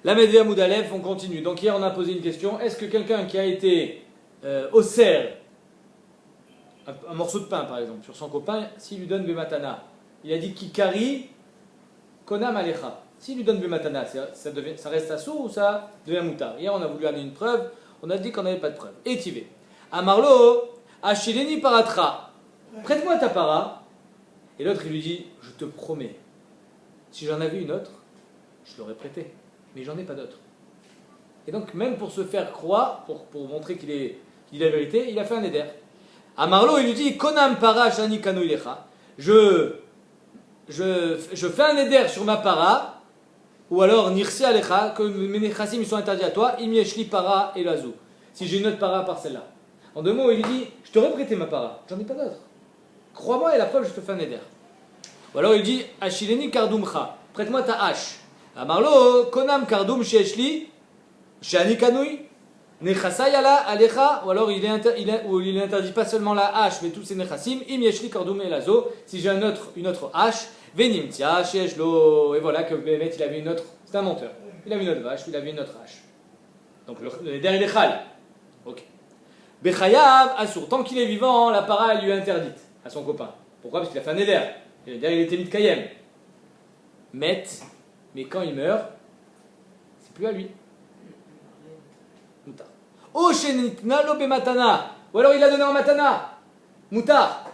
La Médéa Moudalef, on continue. Donc hier on a posé une question. Est-ce que quelqu'un qui a été au cerf, un morceau de pain par exemple, sur son copain, s'il lui donne Bematana, il a dit Kikari, Konam Alecha. S'il lui donne Bematana, ça reste assourd ou ça devient moutard? Hier on a voulu amener une preuve, on a dit qu'on n'avait pas de preuve. Étivé. Amarlo, Achileni Paratra. Prête-moi ta para. Et l'autre il lui dit, je te promets, si j'en avais une autre, je l'aurais prêtée. Mais j'en ai pas d'autre. Et donc, même pour se faire croire, pour montrer qu'il dit la vérité, il a fait un éder. À Marlo, il lui dit Konam para shani kanu ilecha. Je fais un éder sur ma para, ou alors nirsi alecha, que mes nechassim sont interdits à toi, im yeshli para et lazo. Si j'ai une autre para par celle-là. En deux mots, il lui dit je t'aurais prêté ma para, j'en ai pas d'autre. Crois-moi et la preuve, je te fais un éder. Ou alors il dit Ashileni kardumcha, prête-moi ta hache. Amarlo, konam kardum sheeshli, shani kanui, nechasai ala alecha, ou alors il est interdit pas seulement la hache, mais tous ses nechassim, im yeshli kardum elazo, si j'ai une autre hache, venimtia, sheeshlo, et voilà que Bémet il avait une autre, c'est un menteur, il avait une autre vache, il avait une autre hache. Donc le der il est chal. Ok. Bechayav, assur, tant qu'il est vivant, la para elle lui est interdite à son copain. Pourquoi? Parce qu'il a fait un éder. Et le der il était mitkayem. Mais quand il meurt, c'est plus à lui. Moutar. O shenitna lo bematana. Ou alors il l'a donné en matana. Moutar.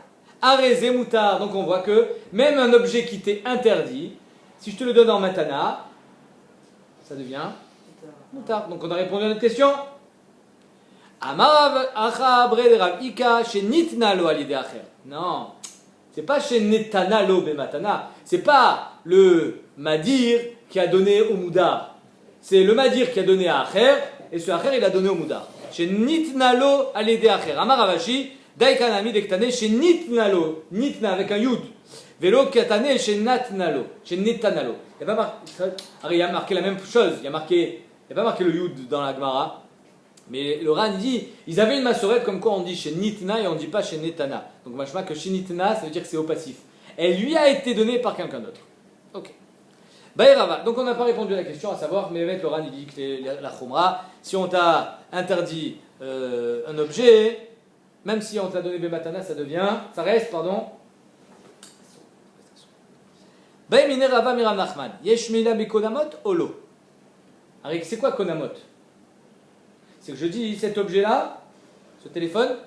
Arezé moutar. Donc on voit que même un objet qui t'est interdit, si je te le donne en matana, ça devient moutar. Donc on a répondu à notre question. Amarav acha bre de Rav Ika shenitna lo alide acher. Non. C'est pas chez Netana lo bematana. C'est pas le Madir qui a donné au Moudar. C'est le Madir qui a donné à Acher, et ce Acher il a donné au Moudar. Chez Nitnalo alédé Acher. Amar Ravashi, Daikanami dektane chez Nitnalo. Nitna avec un Yud. Velo katane chez Natnalo. Chez Netanalo. Il y a marqué la même chose. Il n'y a pas marqué le Yud dans la Gemara. Mais le Ran dit, ils avaient une massorette comme quoi on dit chez Nitna et on ne dit pas chez Netana. Donc machma que chez Nitna, ça veut dire que c'est au passif. Elle lui a été donnée par quelqu'un d'autre. Ok. Baïrava. Donc on n'a pas répondu à la question, à savoir, mais le Ran il dit que la Khumra, si on t'a interdit un objet, même si on t'a donné Bematana, ça reste, pardon. Baïmine Rava Miram Nachman. Yesh Meila Bekonamot Olo. Alors c'est quoi Konamot? C'est que je dis, cet objet-là, ce téléphone,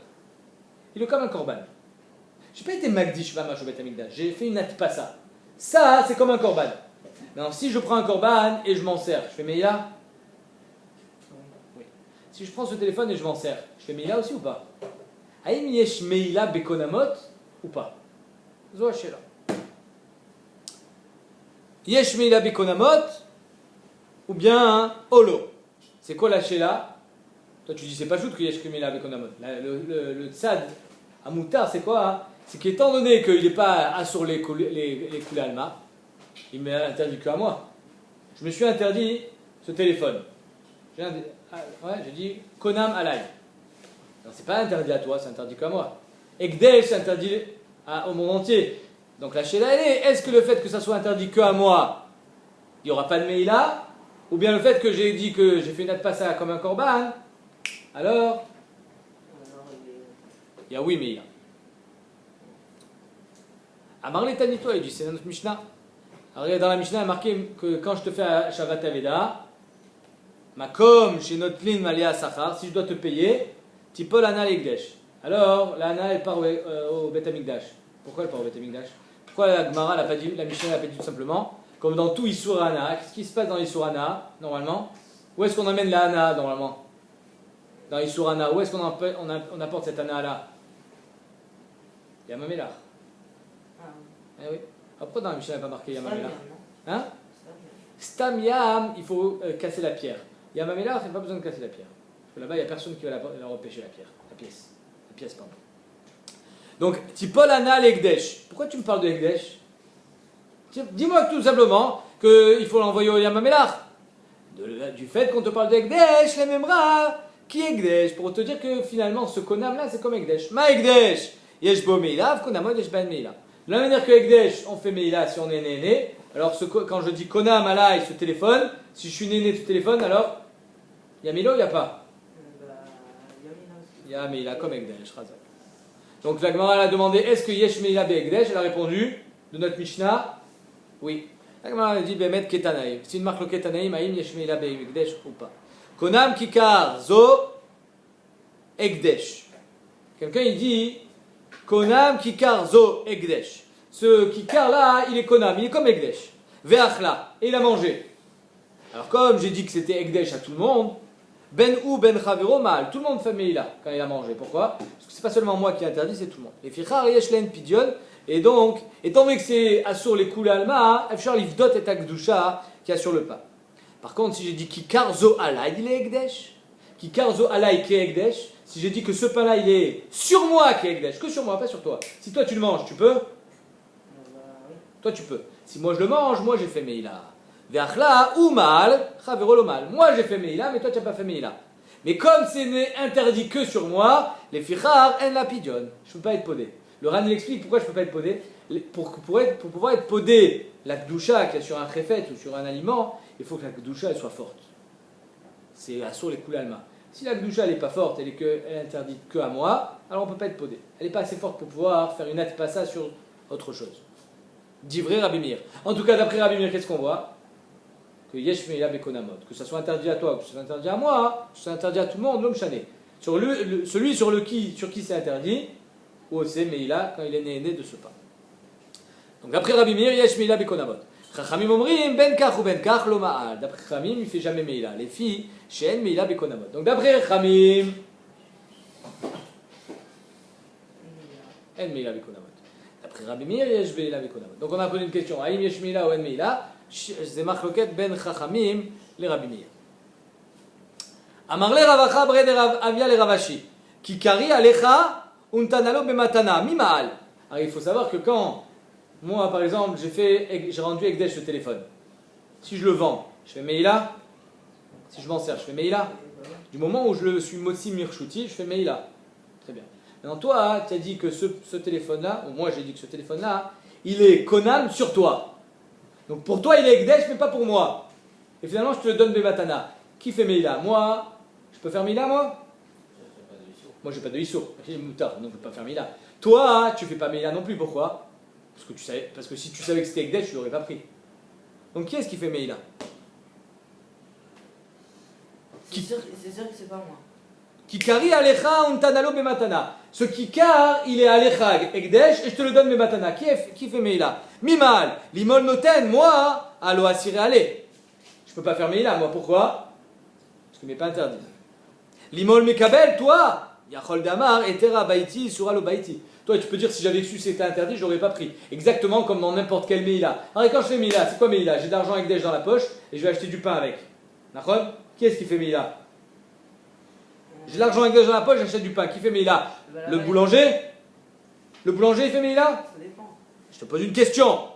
il est comme un korban. Je n'ai pas été Magdish Vamash au Bet Amikdash, j'ai fait une atpassa. Ça, c'est comme un korban. Non, si je prends un korban et je m'en sers, je fais Meila? Oui. Si je prends ce téléphone et je m'en sers, je fais Meila aussi ou pas? Aïm yesh Meila Bekonamot ou pas? Zo Hashela. Yesh Meila Bekonamot ou bien Olo. C'est quoi la Shela? Toi tu dis c'est pas shoot que Yesh Meila Bekonamot. Le tzad à Moutar c'est quoi? Hein? C'est qu'étant donné qu'il n'est pas assour les coulées alma, il m'est interdit que à moi. Je me suis interdit ce téléphone. J'ai dit Konam alay. Non, c'est pas interdit à toi, c'est interdit qu'à moi. Ekdesh, c'est interdit au monde entier. Donc la Shela elle est, est-ce que le fait que ça soit interdit que à moi, il n'y aura pas de Meila? Ou bien le fait que j'ai dit que j'ai fait une atpassa comme un korban, alors il y a oui Meila. Amar le Tanito, il dit, c'est notre Mishnah. Alors dans la Mishnah, il est marqué que quand je te fais à Shavat Aveda, Makom, chez notre ligne Malia Sachar, si je dois te payer, Tipol Ana l'Egdesh. Alors, la Ana, elle part au Bet Amikdash. Pourquoi elle part au Bet Amikdash? Pourquoi la Gemara, la Mishnah l'a pas dit tout simplement? Comme dans tout Isur Ana, qu'est-ce qui se passe dans Isur Ana, normalement? Où est-ce qu'on amène la Ana, normalement? Dans Isur Ana, où est-ce qu'on apporte cette Ana-là? Yamamelar. Eh oui. Pourquoi dans la Mishnah il n'y a pas marqué Yamamelar? Hein? Stam Yam, il faut casser la pierre. Yamamelar, il n'y a pas besoin de casser la pierre. Parce que là-bas, il n'y a personne qui va la repêcher, la pierre. La pièce, pardon. Donc, Tipol Ana l'Egdesh. Pourquoi tu me parles de Egdesh? Dis-moi tout simplement qu'il faut l'envoyer au Yamamelar. Du fait qu'on te parle d'Egdesh, les mêmes rats. Qui est Egdesh? Pour te dire que finalement, ce Konam-là, c'est comme Egdesh. Ma Egdesh! Yesh bo Meila, Konamot, Yesh ben Meila. De la manière que Egdesh, on fait Meila si on est né, Alors quand je dis Kona Malai, ce téléphone, si je suis né de ce téléphone, alors il y a Mila ou il n'y a pas? Il y a Mila comme Ekdesh, Razak. Donc la Gemara a demandé est-ce que Yesh Mila be Ekdesh? Elle a répondu de notre Mishnah oui. La Gemara a dit Bemet Ketanaïm. C'est une marque le Ketanaïm, Aïm Yesh Mila be Ekdesh ou pas. Konam Kikar Zo Ekdesh. Quelqu'un il dit Konam Kikar Zo Ekdesh. Ce Kikar là, il est Konam, il est comme Ekdesh. Veachla, et il a mangé. Alors comme j'ai dit que c'était Ekdesh à tout le monde, Ben ou Ben Chavero mal, tout le monde fait Meila quand il a mangé. Pourquoi? Parce que c'est pas seulement moi qui interdit, c'est tout le monde. Les Fichar Yeshlen Pidion, et donc, étant donné que c'est Assur les Koula Alma, Efchar Livdot et Akdusha qui assure le pas. Par contre, si j'ai dit Kikar Zo Alay, il est Ekdesh. Kikar Zo Alay qui est Ekdesh. Si j'ai dit que ce pain-là, il est sur moi qui est Ekdesh, que sur moi, pas sur toi. Si toi tu le manges, tu peux? Toi tu peux. Si moi je le mange, moi j'ai fait Meila. Veachla ou mal, Chavero lo mal. Moi j'ai fait Meila, mais toi tu n'as pas fait Meila. Mais comme c'est interdit que sur moi, les fichar en la pidion. Je ne peux pas être podé. Le Ran il explique pourquoi je ne peux pas être podé. Pour pouvoir être podé, la kdusha qui est sur un chefet ou sur un aliment, il faut que la kdusha elle soit forte. C'est assur les koulalma. Si la kdusha elle n'est pas forte, elle est interdite que à moi, alors on ne peut pas être podé. Elle n'est pas assez forte pour pouvoir faire une atpassa sur autre chose. D'ivré Rabbi Meir. En tout cas, d'après Rabbi Meir, qu'est-ce qu'on voit? Que Yesh Meila Bekonamot. Que ça soit interdit à toi, que ça soit interdit à moi, que ça soit interdit à tout le monde, l'homme chané. Sur celui sur qui c'est interdit, ou c'est Meila quand il est né de ce pas. Donc d'après Rabbi Meir, Yesh Meila Bekonamot. Chachamim omrim ben kach ou ben kach lo ma'al. D'après Chachamim, il ne fait jamais Meila. Les filles, She'en Meila Bekonamot. Donc d'après Chachamim, En Meila Bekonamot. D'après Rabbi Meir, Yesh Meila Bekonamot. Donc on a posé une question. Aïm Yesh Meila ou En Meila? C'est machloket ben Chachamim les Rabbi Meir. Amar le Ravacha bred Avia le Ravashi. Kikari alecha untanalo bematana mimaal. Alors il faut savoir que quand moi par exemple j'ai rendu Ekdesh le téléphone, si je le vends, je fais Meila. Si je m'en sers, je fais Meila. Du moment où je le suis Motsi Mirchuti, je fais Meila. Très bien. Maintenant toi, tu as dit que ce téléphone-là, ou moi j'ai dit que ce téléphone-là, il est Konam sur toi. Donc pour toi il est Ekdesh mais pas pour moi. Et finalement je te le donne Bematana. Qui fait Meila? Moi. Je peux faire Meila moi? Moi j'ai pas de Issour. J'ai Moutar, donc je peux pas faire Meila. Toi tu fais pas Meila non plus. Pourquoi? Parce que si tu savais que c'était Ekdesh tu l'aurais pas pris. Donc qui est-ce qui fait Meila? C'est sûr que c'est pas moi. Kikari alecha untanalo bematana. Ce kikar, il est alecha ekdesh et je te le donne bematana. Qui fait Meila? Mimal, limol noten, moi, alo asiré ale. Je peux pas faire Meila, moi, pourquoi? Parce que n'est pas interdit. Limol mekabel, toi, yachol damar, etera baiti, suralo baiti. Toi, tu peux dire si j'avais su c'était interdit, je l'aurais pas pris. Exactement comme dans n'importe quel Meila. Alors quand je fais Meila, c'est quoi Meila? J'ai de l'argent ekdesh dans la poche et je vais acheter du pain avec. D'accord? Qui est-ce qui fait Meila? J'ai de l'argent Ekdesh dans la poche, j'achète du pain. Qui fait Meila? Le boulanger? Le boulanger, il fait Meila? Ça dépend. Je te pose une question.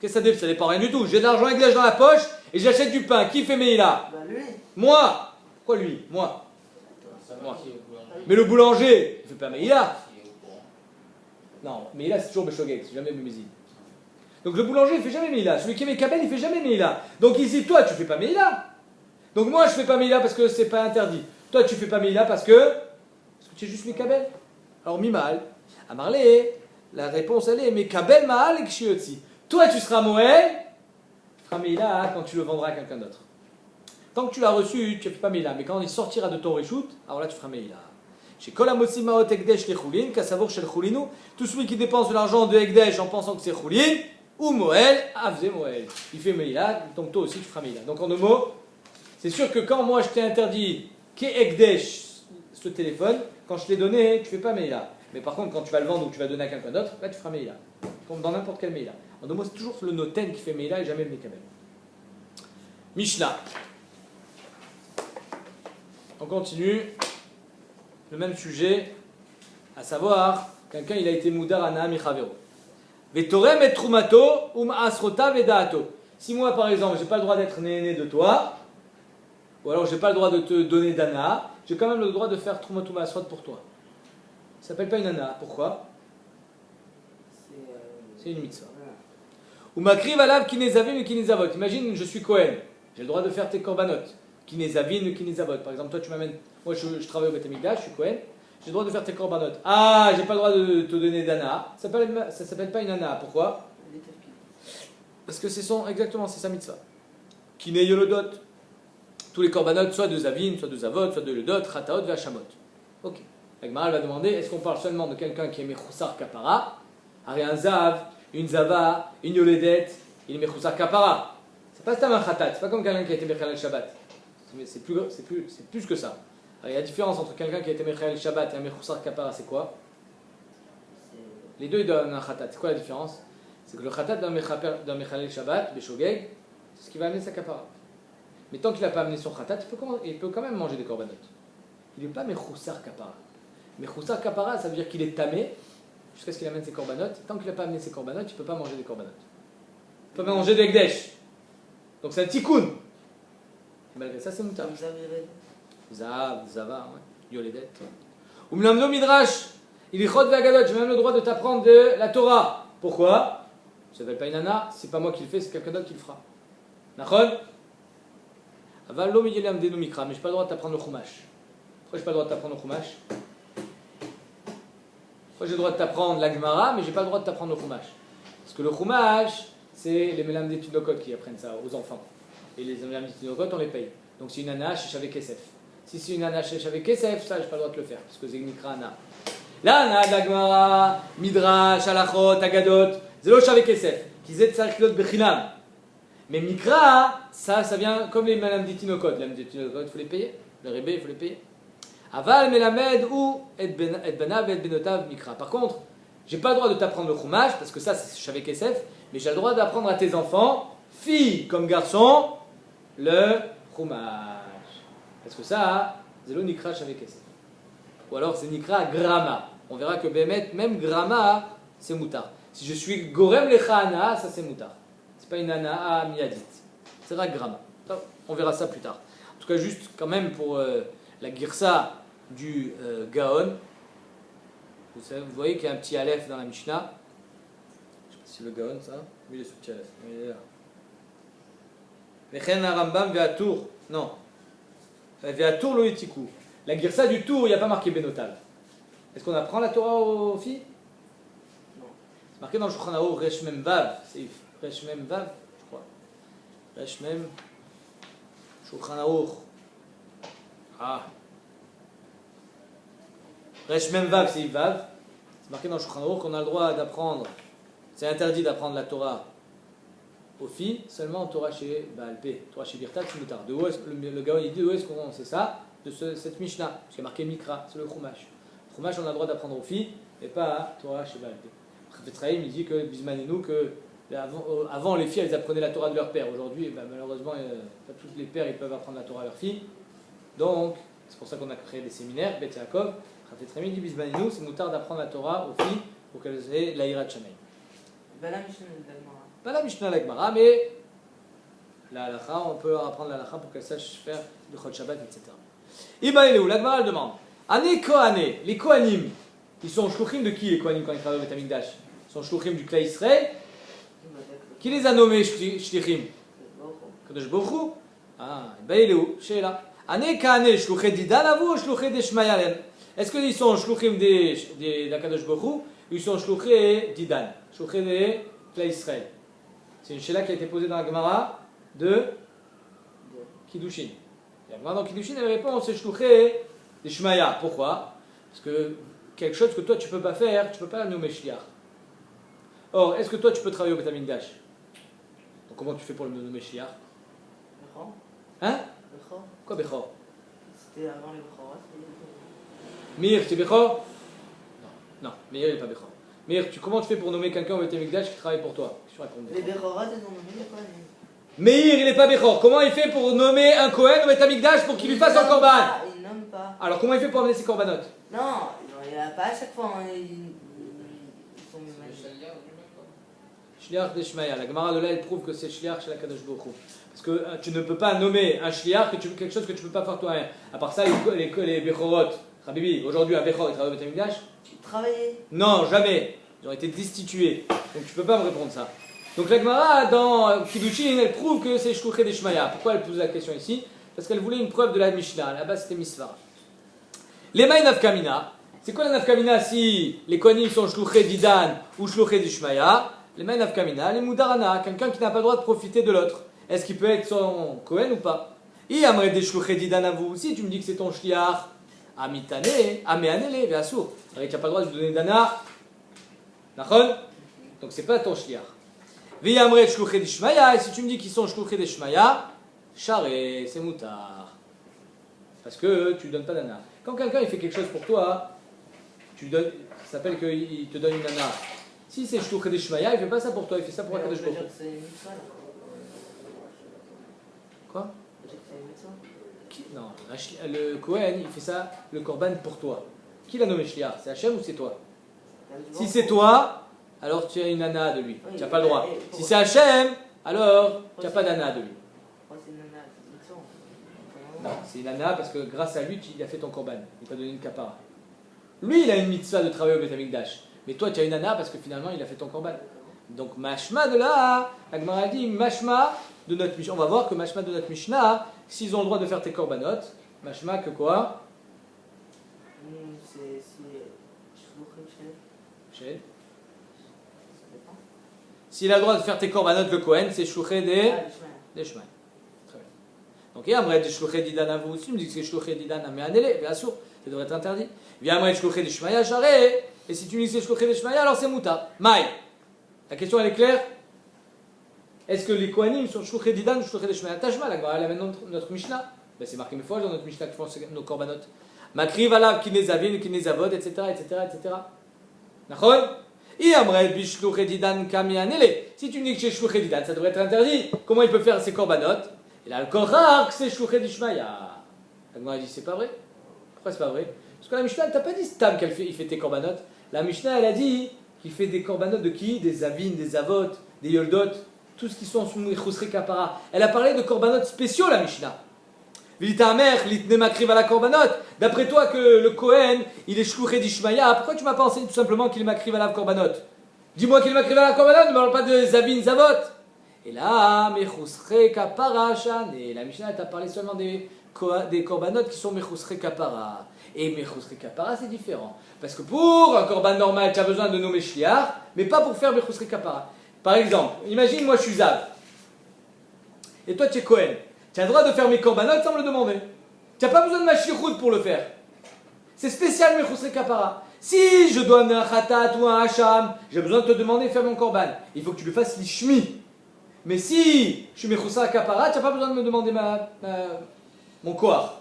Qu'est-ce que ça dépend? Ça dépend rien du tout. J'ai de l'argent Ekdesh dans la poche et j'achète du pain. Qui fait Meila? Bah lui. Moi. Pourquoi lui? Moi. Mais le boulanger, il fait pas Meila. Non, Meila c'est toujours Beshogeg, c'est jamais Bemezid. Donc le boulanger, il fait jamais Meila. Celui qui est Mekabel, il fait jamais Meila. Donc ici, toi, tu fais pas Meila. Donc moi, je fais pas Meila parce que c'est pas interdit. Toi, tu fais pas Meila parce que tu es juste Mekabel. Alors, Mimal, Amarlé, la réponse elle est Mekabel Maal et Kshiotzi. Toi, tu seras Moël, tu feras Meila quand tu le vendras à quelqu'un d'autre. Tant que tu l'as reçu, tu ne fais pas Meila. Mais quand il sortira de ton reshoot, alors là, tu feras Meila. Chez Kol Hamotzi Maot Ekdesh les Choulin, Kassavour chez le Choulinu, tout celui qui dépense de l'argent de Ekdesh en pensant que c'est Choulin, ou Moël, Avze Moël. Il fait Meila, donc toi aussi, tu feras Meila. Donc en deux mots, c'est sûr que quand moi je t'ai interdit Ekdesh, ce téléphone, quand je te l'ai donné, tu fais pas Meila. Mais par contre, quand tu vas le vendre ou que tu vas donner à quelqu'un d'autre, là tu feras Meila. Comme dans n'importe quel Meila. En deux mots, c'est toujours le noten qui fait Meila et jamais le Mekabel. Mishnah. On continue. Le même sujet, à savoir, quelqu'un il a été moudar à Naam Chavero. Vetorem et trumato asrota vedaato. Si moi par exemple, j'ai pas le droit d'être né de toi, ou alors j'ai pas le droit de te donner d'ana, j'ai quand même le droit de faire Trumatum Asrot pour toi. Ça s'appelle pas une ana. Pourquoi? C'est une mitzvah. Ou makriv alav kinezavim et kinezavot. Imagine, je suis Cohen. J'ai le droit de faire tes korbanot. Kinezavim et kinezavot. Par exemple, toi tu m'amènes. Moi je travaille au Beth Amikdash, je suis Cohen. J'ai le droit de faire tes korbanot. Ah, j'ai pas le droit de te donner d'ana. Ça s'appelle pas une ana. Pourquoi? Parce que exactement, c'est sa mitzvah. Kine yolodot. Tous les korbanot, soit de zavim, soit de zavot, soit de yolodot, chataot, v'achamot. Ok. La Gemara va demander, est-ce qu'on parle seulement de quelqu'un qui est mechoussar kapara? Aré un zav, une zava, une yoledet, il est mechoussar kapara. C'est pas stam un khatat, c'est pas comme quelqu'un qui a été mechal shabbat. C'est plus que ça. Alors, la différence entre quelqu'un qui a été mechal shabbat et un mechoussar kapara, c'est quoi? Les deux ils donnent un khatat. C'est quoi la différence? C'est que le khatat d'un mechal shabbat, beshogeg, c'est ce qui va amener sa kapara. Mais tant qu'il n'a pas amené son khatat, il peut quand même manger des korbanot. Il n'est pas mechoussar kapara. Mechoussar kapara, ça veut dire qu'il est tamé jusqu'à ce qu'il amène ses korbanot. Tant qu'il n'a pas amené ses korbanot, il ne peut pas manger des korbanot. Il peut pas manger de ekdesh. Donc c'est un tikkun. Malgré ça, c'est moutar. Zav, zava, yoledet. Ou mlamdo midrash. Il est chod ve'agadot. J'ai même le droit de t'apprendre de la Torah. Pourquoi? Ça ne s'appelle pas une nana. C'est pas moi qui le fais, c'est quelqu'un d'autre qui le fera. Nachon? Aval lo miyelam denu mikra. Mais j'ai pas le droit de t'apprendre le chumash. Pourquoi j'ai pas le droit de t'apprendre le chumash? Pourquoi j'ai le droit de t'apprendre la Gemara, mais j'ai pas le droit de t'apprendre le chumash? Parce que le chumash, c'est les mélam des tinokot qui apprennent ça aux enfants. Et les mélam des tinokot, on les paye. Donc c'est une nana chez Shavek Kesef. Si c'est une nana chez Shavek Kesef, ça j'ai pas le droit de le faire, parce que c'est Nikra Ana. La Ana de la Gemara, Midrash, Halachot, Agadot, Zelo Shavek Kesef, qui zet Sarikot Bechinam. Mais Mikra, ça vient comme les mélam des tinokot. Les mélam des tinokot, il faut les payer. Le rébé, il faut les payer. Aval melamed ou et banav et benotav mikra. Par contre, j'ai pas le droit de t'apprendre le chumash parce que ça c'est Shavek Kesef, mais j'ai le droit d'apprendre à tes enfants, filles comme garçons, le chumash. Parce que ça, c'est le nikra Shavek Kesef. Ou alors c'est nikra grama. On verra que Bémet, même grama, c'est moutar. Si je suis gorem lechana, ça c'est moutar. C'est pas une ana miyadit. C'est la grama. On verra ça plus tard. En tout cas, juste quand même pour la girsa du Gaon. Vous voyez qu'il y a un petit aleph dans la Mishnah. Je ne sais pas si c'est le Gaon ça. Oui, il est ce petit aleph. Il est là. Vechen Rambam ve'atour. Non. Ve'atour lo yetiku. La girsa du tour, il n'y a pas marqué Benotal. Est-ce qu'on apprend la Torah aux filles? Non. C'est marqué dans le Shulchan Aruch Resh Mem Vav. C'est Resh Mem Vav, je crois. Resh Mem Shulchan Aruch. Ah. Resh Mem Vav, c'est Vav. C'est marqué dans le Shulchan Aruch qu'on a le droit d'apprendre. C'est interdit d'apprendre la Torah aux filles, seulement Torah chez Baal Pé, Torah chez Birtat, c'est moutar. Le Gaon il dit d'où est-ce qu'on sait ça? De cette Mishnah, parce qu'il y a marqué Mikra, c'est le Chumash. Le Chumash, on a le droit d'apprendre aux filles, mais pas à Torah chez Baal Pé. Chafetz il dit que Bismanenu, que avant les filles elles apprenaient la Torah de leur père. Aujourd'hui, malheureusement, pas tous les pères ils peuvent apprendre la Torah à leurs filles. Donc, c'est pour ça qu'on a créé des séminaires, Bet Yaakov. Chafetz dit Bismanenu, c'est moutar d'apprendre la Torah aux filles pour qu'elles aient l'Aïra de Shamaï. Pas la Mishnah la Gemara, mais la halacha, on peut apprendre la halacha pour qu'elle sache faire le Chol Shabbat, etc. Iba il est où? La Gemara elle demande. Ané Kohané, les Kohanim, ils sont shluchim de qui les Kohanim quand ils travaillent au Beth Amikdash? Ils sont shluchim du Klal Israël. Qui les a nommés shlichim? Kadosh Baruch Hu. Ah, Iba il est où? Sheila. Ané Kohané, shluché d'Idan avou ou shluché des Shmayalen? Est-ce qu'ils sont shluchim de Kadosh Baruch Hu ou ils sont shluchés d'Idan? Shluchés des Klal Israël. C'est une shéla qui a été posée dans la Gemara de Kiddushin. La Gemara dans Kiddushin, elle répond c'est shluché des Shmaya. Pourquoi? Parce que quelque chose que toi tu peux pas faire, tu peux pas nommer shliach. Or, est-ce que toi tu peux travailler au Beth Amikdash? Donc comment tu fais pour le nommer shliach? Hein? Quoi Bechor? C'était avant les Bechorot. Meir, c'est Bechor? Non, Meir il n'est pas Bechor. Meir, comment tu fais pour nommer quelqu'un au Beth Amikdash qui travaille pour toi? Les Bechorot, ils ont nommé les Kohanim. Meir, il n'est pas Bechor. Comment il fait pour nommer un Kohen au Beth Amikdash pour qu'il lui fasse un korban? Il nomme pas. Alors comment il fait pour amener ses korbanot? Non, il n'y a pas à chaque fois. Ils sont magiques. Shliach de Shmaya. La Gemara de là, elle prouve que c'est Shliach chez la Kadosh Baruch Hu. Parce que tu ne peux pas nommer un Shliach quelque chose que tu ne peux pas faire toi-même. À part ça, les Bechorot. Habibi, aujourd'hui un Bechor, il travaille au Beth Amikdash? Travailler. Non, jamais. Ils ont été destitués. Donc tu ne peux pas me répondre ça. Donc la Gemara dans Kiddushin, elle prouve que c'est Shluché des Shmaya. Pourquoi elle pose la question ici? Parce qu'elle voulait une preuve de la Mishnah. Là-bas c'était Misvara. Les Maï Nafkamina, c'est quoi la Nafkamina si les Kohanim sont Shluché d'Idan ou Shluché des Shmaya? Les Maï Nafkamina, les Moudarana, quelqu'un qui n'a pas le droit de profiter de l'autre. Est-ce qu'il peut être son Kohen ou pas? Et Amred des Shluché d'Idan à vous, si tu me dis que c'est ton Shliach, Amitane, Ameanele, Veasur. Tu n'as pas le droit de lui donner Dana. Nachon? Donc c'est pas ton Shliach. V'yamret shluché d'Ishmaya, et si tu me dis qu'ils sont shluché d'Ishmaya, charé, c'est moutar. Parce que tu ne donnes pas d'ana. Quand quelqu'un il fait quelque chose pour toi, tu lui donnes, ça s'appelle qu'il te donne une ana. Si c'est shluché d'Ishmaya, il ne fait pas ça pour toi, il fait ça pour un Kadosh Baruch Hu. Quoi? Non, le Kohen il fait ça, le Korban pour toi. Qui l'a nommé Shliach? C'est Hachem ou c'est toi? Si c'est toi, alors tu as une ana de lui. Oui, tu n'as pas le droit. Si c'est Hachem, alors tu n'as pas d'ana de lui. Non, c'est une ana parce que grâce à lui, il a fait ton korban. Il t'a donné une kapara. Lui, il a une mitzvah de travailler au Beth Amikdash. Mais toi, tu as une ana parce que finalement, il a fait ton korban. Donc, mashma de là, la Gemara dit mashma de notre Mishnah. On va voir que mashma de notre Mishnah, s'ils ont le droit de faire tes korbanot, mashma que quoi? S'il a le droit de faire tes korbanot, le Kohen, c'est shluché des Shmaya. Très bien. Donc, il y a un shluché d'idan à vous aussi. Tu me dis que c'est shluché d'idan à me'anele, bien sûr, ça devrait être interdit. Il y a un shluché des Shmaya, charé. Et si tu me dis que c'est shluché des Shmaya, alors c'est muta. Maï. La question elle est claire? Est-ce que les Kohanim sont shluché d'idan ou shluché des Shmaya? Tashma, la Gemara, elle amène notre Mishnah. Ben, c'est marqué une fois dans notre Mishnah qui font nos korbanot. Makriv alav ki nezavin, ki nezavod, etc., etc., etc. Nachon? Si tu me dis que c'est shluché d'idan, ça devrait être interdit. Comment il peut faire ses korbanot? Il a le korach que c'est shluché d'Ishmaya. La Gemara dit c'est pas vrai. Pourquoi c'est pas vrai? Parce que la Mishnah elle t'a pas dit stam il fait tes korbanot. La Mishnah elle a dit qu'il fait des korbanot de qui? Des avin, des avot, des yoldot, tout ce qui sont sous mechusrei kapara. Elle a parlé de korbanot spéciaux la Mishnah. D'après toi que le Kohen, il est shluché d'Ishmaya, pourquoi tu m'as pas enseigné tout simplement qu'il est makriv alav korbanot? Dis-moi qu'il est makriv alav korbanot, ne me parle pas de zavin, zavot. Et là, mechusrei kapara shan, et la Mishnah t'a parlé seulement des korbanot qui sont mechusrei kapara. Et mechusrei kapara c'est différent. Parce que pour un korban normal, tu as besoin de nommer shliach, mais pas pour faire mechusrei kapara. Par exemple, imagine moi je suis Zav, et toi tu es Kohen. Tu as le droit de faire mes korbanot sans me le demander. Tu n'as pas besoin de ma shirout pour le faire. C'est spécial mechusrei kapara. Si je dois amener un khatat ou un hacham, j'ai besoin de te demander de faire mon korban. Il faut que tu le fasses l'ishmi. Mais si je suis mechusrei kapara, tu n'as pas besoin de me demander mon koar.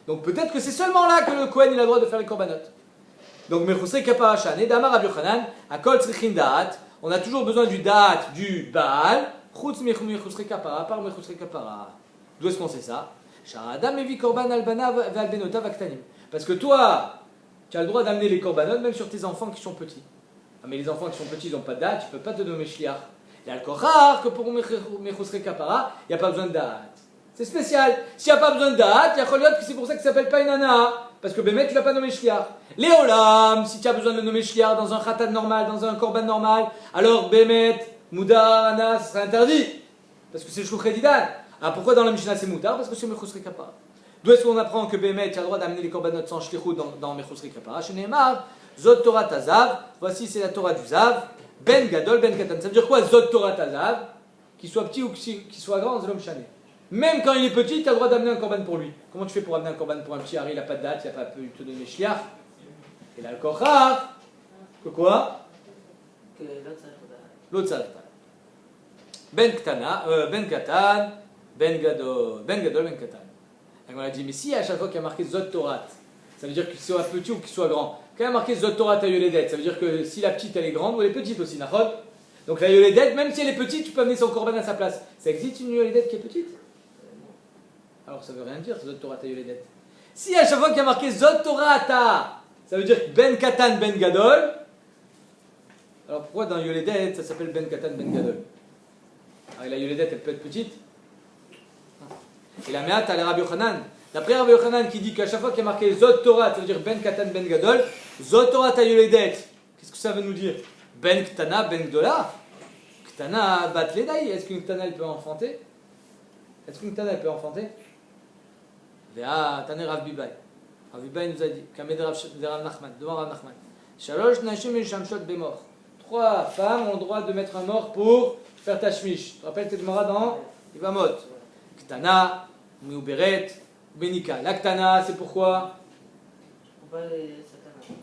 Donc peut-être que c'est seulement là que le Kohen il a le droit de faire les korbanot. Donc mechusrei kapara shan. Et d'Amar Rabbi Yochanan, à kol tzrichin da'at, on a toujours besoin du da'at du Baal, chutz mechusrei kapara, par mechusrei kapara. D'où est-ce qu'on sait ça? Parce que toi, tu as le droit d'amener les korbanot même sur tes enfants qui sont petits. Ah, mais les enfants qui sont petits, ils n'ont pas de date, tu ne peux pas te nommer shliach. Il y a le rare que pour mechusrei kapara, il n'y a pas besoin de date. C'est spécial. S'il n'y a pas besoin de date, il y a choliot que c'est pour ça que ça ne s'appelle pas une ana. Parce que Bémet, tu ne l'as pas nommé shliach. Léolam, si tu as besoin de nommer shliach dans un khatat normal, dans un korban normal, alors Bémet, Mouda, ana, ce sera interdit. Parce que c'est le shluché d'idan. Ah, pourquoi dans la Mishnah c'est moutar? Parce que c'est mechusrei kapara. D'où est-ce qu'on apprend que Bémet a le droit d'amener les korbanot sans shlichut dans mechusrei kapara? Chez Neymar, Zot Torah Tazav, voici c'est la Torah du Zav, Ben Gadol, Ben Katan. Ça veut dire quoi Zot Torah Tazav? Qu'il soit petit ou qu'il soit grand, c'est l'homme chané. Même quand il est petit, tu as le droit d'amener un korban pour lui. Comment tu fais pour amener un korban pour un petit Harry? Il n'a pas de date, il n'a pas pu te donner shliach. Et là le korach, que quoi? Que L'autre salata. Ben Katan. Ben Gadol, Ben Katan. Et on a dit, mais si à chaque fois qu'il y a marqué Zot Torat, ça veut dire qu'il soit petit ou qu'il soit grand. Quand il y a marqué Zot Torat à Yoledet, ça veut dire que si la petite elle est grande ou elle est petite aussi, Nachod. Donc la Yoledet, même si elle est petite, tu peux amener son korban à sa place. Ça existe une Yoledet qui est petite? Alors ça veut rien dire, Zot Torat à Yoledet. Si à chaque fois qu'il y a marqué Zot Torata, ça veut dire Ben Katan, Ben Gadol. Alors pourquoi dans Yoledet ça s'appelle Ben Katan, Ben Gadol? Alors la Yoledet elle peut être petite. Et la Me'at, elle est Rabbi Yochanan. D'après Rabbi Yochanan qui dit qu'à chaque fois qu'il y a marqué Zot Torah, ça veut dire Ben Katan, Ben Gadol, Zot Torah Tayoledet, qu'est-ce que ça veut nous dire? Ben Ktana, Ben Gdola. Ktana bat ledaï. Est-ce qu'une Ktana elle peut enfanter? Est-ce qu'une Ktana elle peut enfanter? Vea Taner Rav Bibai. Rav Bibai nous a dit, Kamed Rav Nachman, devant Rav Nachman. Shalosh Nashim et Shamshot Bemor. 3 femmes ont le droit de mettre un mort pour faire tashmish. Tu te rappelles tes Gemara dans Ivamot. Ktana, Meuberet, Benika. La Ktana, c'est pourquoi? Pourquoi les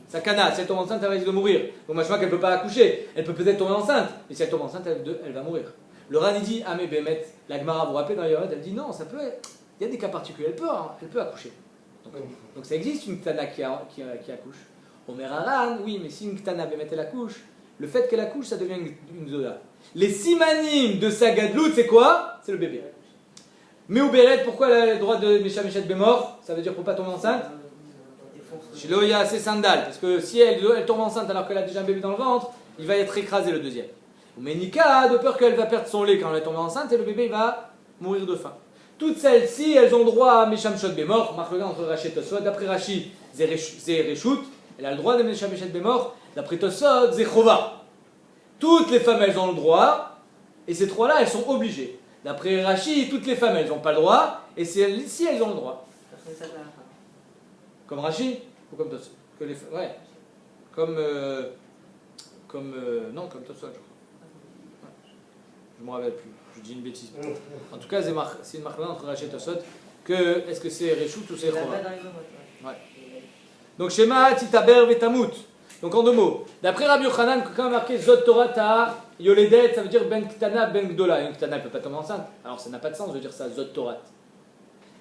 Sakana? Sakana, si elle tombe enceinte, elle risque de mourir. Donc, moi, je vois qu'elle ne peut pas accoucher. Elle peut peut-être tomber enceinte. Mais si elle tombe enceinte, elle va mourir. Le Ran, il dit, ah mais Bémet, la Gemara, vous vous rappelez dans Yomot, elle dit non, ça peut être. Il y a des cas particuliers, elle peut accoucher. Donc ça existe une Ktana qui accouche. Omer Aran, oui, mais si une Ktana Bémet, elle accouche, le fait qu'elle accouche, ça devient une Zoda. Les simanim de sa gadlout, c'est quoi? C'est le bébé. Mais au Béret, pourquoi elle a le droit de Mesha Meshet Bémor? Ça veut dire pour pas tomber enceinte? Shiloya, c'est sandales. Parce que si elle tombe enceinte alors qu'elle a déjà un bébé dans le ventre, il va être écrasé le deuxième. Mais Nika, de peur qu'elle va perdre son lait quand elle est tombée enceinte et le bébé il va mourir de faim. Toutes celles-ci, elles ont le droit à Mesha Meshet Bémor. Marque le gars entre Rashi et Tosot. D'après Rashi, c'est Reshut. Elle a le droit de Mesha Meshet Bémor. D'après Tosot, c'est Chova. Toutes les femmes, elles ont le droit. Et ces 3-là, elles sont obligées. D'après Rashi, toutes les femmes, elles n'ont pas le droit. Et celles-ci, elles ont le droit. Comme Rashi ou comme Tosot? Ouais. Comme Tosot, je crois. Ouais. Je ne me rappelle plus. Je dis une bêtise. En tout cas, c'est une marque entre Rashi et Tosot. Est-ce que c'est Reshut ou c'est Chova? Ouais. Donc, Shema, Titaber, Vetamut. Donc, en 2 mots. D'après Rabbi Yochanan, quand on a marqué Zot Torah Ta Yoledet, ça veut dire Ben Ktana, Ben Gdola. Une Ktana, elle ne peut pas tomber enceinte. Alors, ça n'a pas de sens de dire ça, Zot Torah.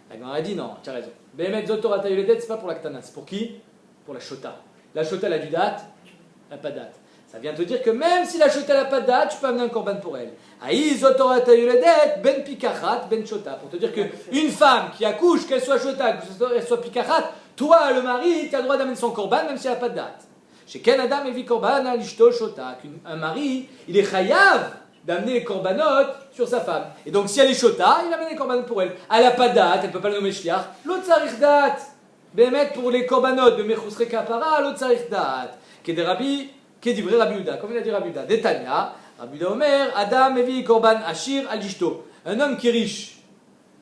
La Gemara a dit non, tu as raison. Behemet Zot Torah Ta Yoledet, c'est pas pour la Ktana, c'est pour qui? Pour la Shota. La Shota, elle a du date, elle n'a pas de date. Ça vient te dire que même si la Shota, elle n'a pas de date, tu peux amener un korban pour elle. Aïe, Zot Torah Ta Yoledet, Ben Pikachat, Ben Shota. Pour te dire qu'une femme qui accouche, qu'elle soit Shota, qu'elle soit Pikachat, toi, le mari, tu as le droit d'amener son korban, même si elle n'a pas de date. Chez Ken Adam et Korban à l'ishto shota, qu'un mari, il est chayav d'amener les korbanot sur sa femme. Et donc si elle est shota, il amène les korbanot pour elle. Elle n'a pas de date, elle ne peut pas le nommer shliach. L'autre sarich date. Bémet pour les korbanot de mechusre kapara, l'autre sarich date. Kedivre Rabbi Uda, comme il a dit Rabbi Uda. Détania, Rabbi Uda Omer, Adam et Korban ashir al ishto. Un homme qui est riche,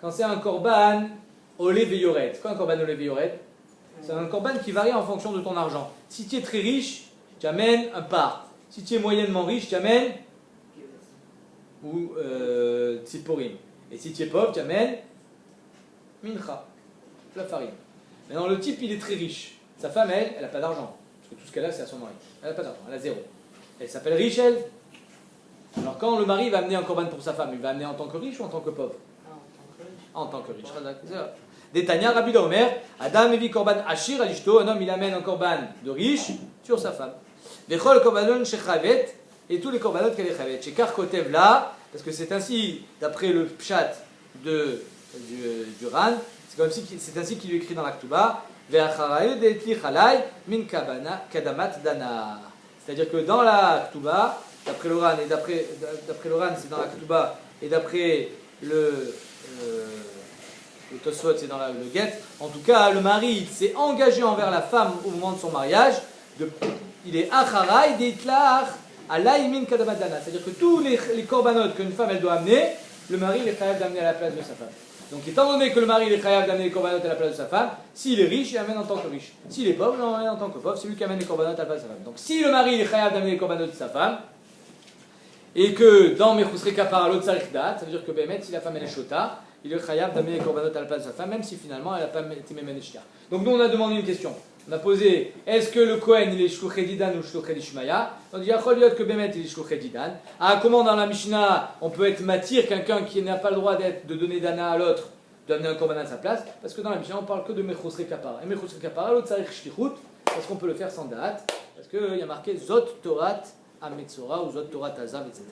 quand c'est un korban, olé veyoret. C'est quoi un korban olé veyoret? C'est un korban qui varie en fonction de ton argent. Si tu es très riche, tu amènes un part. Si tu es moyennement riche, tu amènes ou tsiporim. Et si tu es pauvre, tu amènes mincha, la farine. Maintenant, le type, il est très riche. Sa femme, elle n'a pas d'argent. Parce que tout ce qu'elle a, c'est à son mari. Elle n'a pas d'argent, elle a 0. Elle s'appelle riche, elle. Alors, quand le mari va amener un korban pour sa femme, il va amener en tant que riche ou en tant que pauvre? En tant que riche. Détania, Rabbi Omer, Adam evi korban ashir al ishto, un homme il amène un korban de riche sur sa femme. Vechol korbanon shechavet, et tous les korbanot qu'elle est chavet. Shekar kotev là, parce que c'est ainsi, d'après le pshat du Ran, c'est ainsi qu'il lui écrit dans la Ktuba, ve'acharayu de'etli chalai min kadamat dana. C'est-à-dire que dans la Ktuba, d'après le Ran, et d'après le Ran, c'est dans la Ktuba, et d'après le Tosfot, c'est dans le Get. En tout cas, le mari s'est engagé envers la femme au moment de son mariage. Il est acharay deitlach alaymin kadamadana. C'est-à-dire que tous les korbanot qu'une femme elle doit amener, le mari il est capable d'amener à la place de sa femme. Donc, étant donné que le mari il est capable d'amener les korbanot à la place de sa femme, s'il est riche, il amène en tant que riche. S'il est pauvre, il amène en tant que pauvre. C'est lui qui amène les korbanot à la place de sa femme. Donc, si le mari il est capable d'amener les korbanot de sa femme, et que dans Mechusre Kapara, l'autre sarich date, ça veut dire que Bémet, si la femme elle est shota, il est chayav d'amener les korbanot à la place de sa femme, même si finalement elle n'a pas été mémène shliach. Donc nous on a demandé une question. On a posé, est-ce que le Kohen il est shluché didan ou shluché d'Ishmaya? On dit, achol yot que Bémet il est shluché didan. Ah, comment dans la Mishnah on peut être matir quelqu'un qui n'a pas le droit de donner dana à l'autre, d'amener un korban à sa place? Parce que dans la Mishnah on parle que de Mechusre Kapara. Et Mechusre Kapara, l'autre sarich shlichut, parce qu'on peut le faire sans date, parce qu'il y a marqué Zot Torat Ametzora ou Zot Torat Azav, etc.